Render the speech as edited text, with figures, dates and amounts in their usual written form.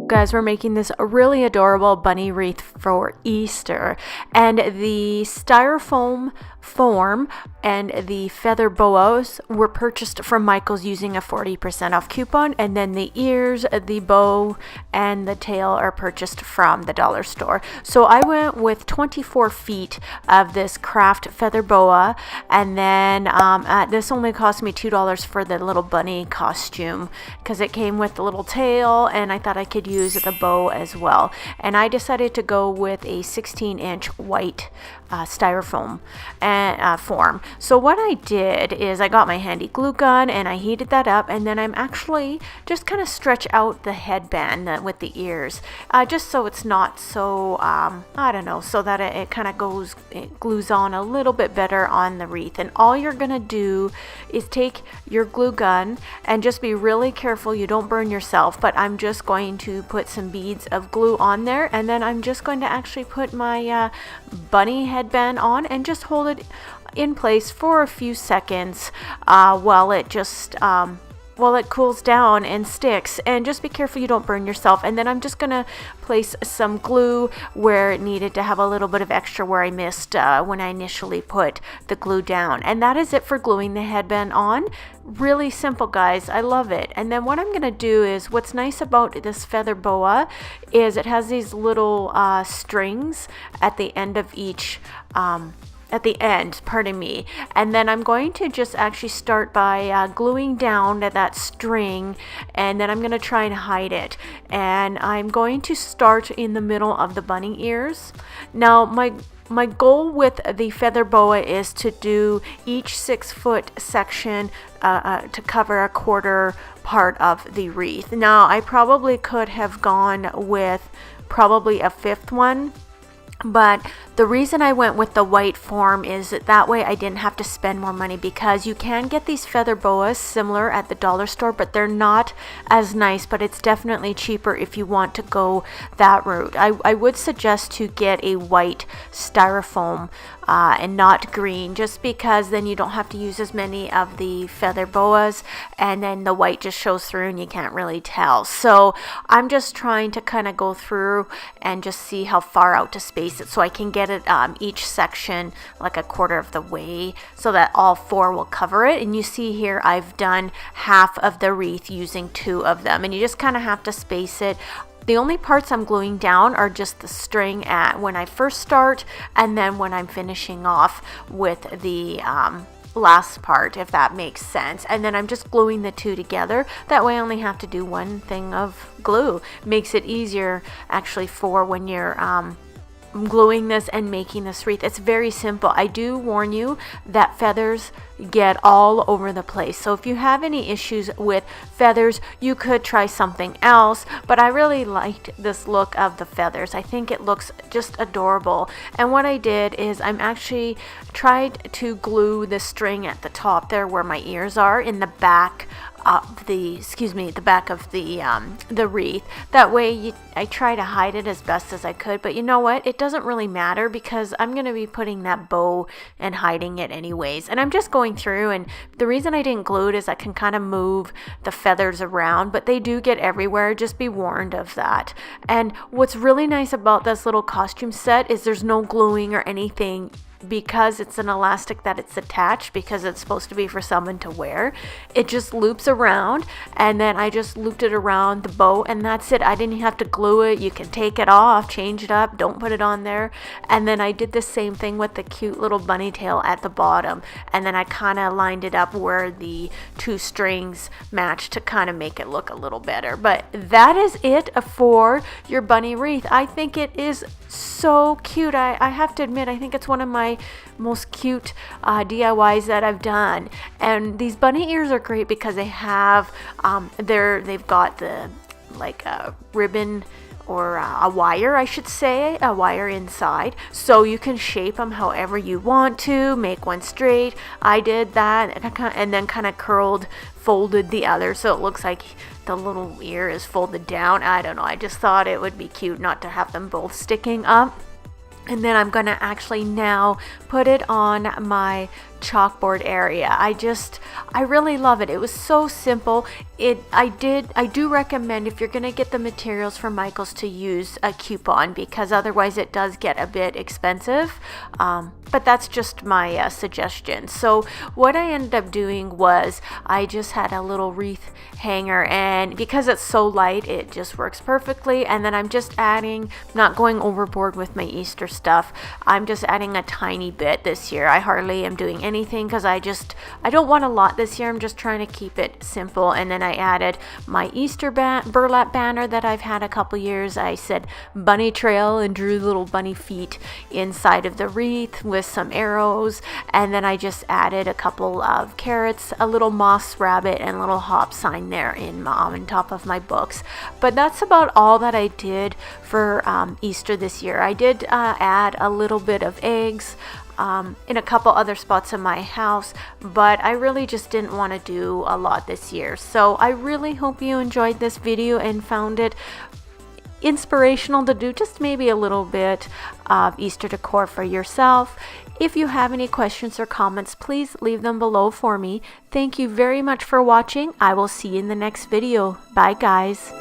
Guys, we're making this a really adorable bunny wreath for Easter, and the styrofoam form and the feather boas were purchased from Michael's using a 40% off coupon, and then the ears, the bow, and the tail are purchased from the dollar store. So I went with 24 feet of this craft feather boa, and then this only cost me $2 for the little bunny costume because it came with the little tail, and I thought I could use the bow as well. And I decided to go with a 16-inch white styrofoam form. So what I did is I got my handy glue gun and I heated that up, and then I'm actually just kind of stretch out the headband with the ears, just so it's not so I don't know, so that it kind of glues on a little bit better on the wreath. And all you're gonna do is take your glue gun and just be really careful you don't burn yourself, but I'm just going to put some beads of glue on there, and then I'm just going to actually put my bunny headband on and just hold it in place for a few seconds while it cools down and sticks. And just be careful you don't burn yourself. And then I'm just gonna place some glue where it needed to have a little bit of extra where I missed when I initially put the glue down. And that is it for gluing the headband on. Really simple, guys. I love it. And then what I'm gonna do is, what's nice about this feather boa is it has these little strings at the end of each pardon me, and then I'm going to just actually start by gluing down that string, and then I'm going to try and hide it, and I'm going to start in the middle of the bunny ears. Now my goal with the feather boa is to do each 6-foot section to cover a quarter part of the wreath. Now I probably could have gone with probably a 5th one, but the reason I went with the white form is that way I didn't have to spend more money, because you can get these feather boas similar at the dollar store, but they're not as nice. But it's definitely cheaper if you want to go that route. I would suggest to get a white styrofoam and not green, just because then you don't have to use as many of the feather boas, and then the white just shows through and you can't really tell. So I'm just trying to kind of go through and just see how far out to space it so I can get it each section like a quarter of the way so that all 4 will cover it. And you see here I've done half of the wreath using 2 of them, and you just kind of have to space it. The only parts I'm gluing down are just the string at when I first start, and then when I'm finishing off with the last part, if that makes sense. And then I'm just gluing the 2 together. That way I only have to do one thing of glue. Makes it easier actually for when you're gluing this and making this wreath. It's very simple. I do warn you that feathers get all over the place, so if you have any issues with feathers, you could try something else. But I really liked this look of the feathers. I think it looks just adorable. And what I did is I'm actually tried to glue the string at the top there where my ears are, in the back of the back of the wreath. That way I try to hide it as best as I could, but you know what, it doesn't really matter because I'm going to be putting that bow and hiding it anyways. And I'm just going through, and the reason I didn't glue it is I can kind of move the feathers around, but they do get everywhere. Just be warned of that. And what's really nice about this little costume set is there's no gluing or anything, because it's an elastic that it's attached, because it's supposed to be for someone to wear. It just loops around, and then I just looped it around the bow, and that's it. I didn't have to glue it. You can take it off, change it up, don't put it on there. And then I did the same thing with the cute little bunny tail at the bottom, and then I kind of lined it up where the 2 strings match to kind of make it look a little better. But that is it for your bunny wreath. I think it is so cute. I have to admit, I think it's one of my most cute DIYs that I've done. And these bunny ears are great because they have they've got the like a ribbon or a wire, I should say, a wire inside, so you can shape them however you want to. Make one straight. I did that, and then kind of folded the other so it looks like the little ear is folded down. I don't know, I just thought it would be cute not to have them both sticking up. And then I'm going to actually now put it on my chalkboard area. I really love it. It was so simple. I do recommend, if you're going to get the materials from Michael's, to use a coupon, because otherwise it does get a bit expensive. But that's just my suggestion. So what I ended up doing was I just had a little wreath hanger, and because it's so light, it just works perfectly. And then I'm just adding, not going overboard with my Easter stuff, I'm just adding a tiny bit this year. I hardly am doing anything because I don't want a lot this year. I'm just trying to keep it simple. And then I added my Easter burlap banner that I've had a couple years. I said bunny trail and drew little bunny feet inside of the wreath with some arrows, and then I just added a couple of carrots, a little moss rabbit, and a little hop sign there on top of my books. But that's about all that I did for Easter this year. I did add a little bit of eggs in a couple other spots in my house, but I really just didn't want to do a lot this year. So I really hope you enjoyed this video and found it inspirational to do just maybe a little bit of Easter decor for yourself. If you have any questions or comments, please leave them below for me. Thank you very much for watching. I will see you in the next video. Bye, guys.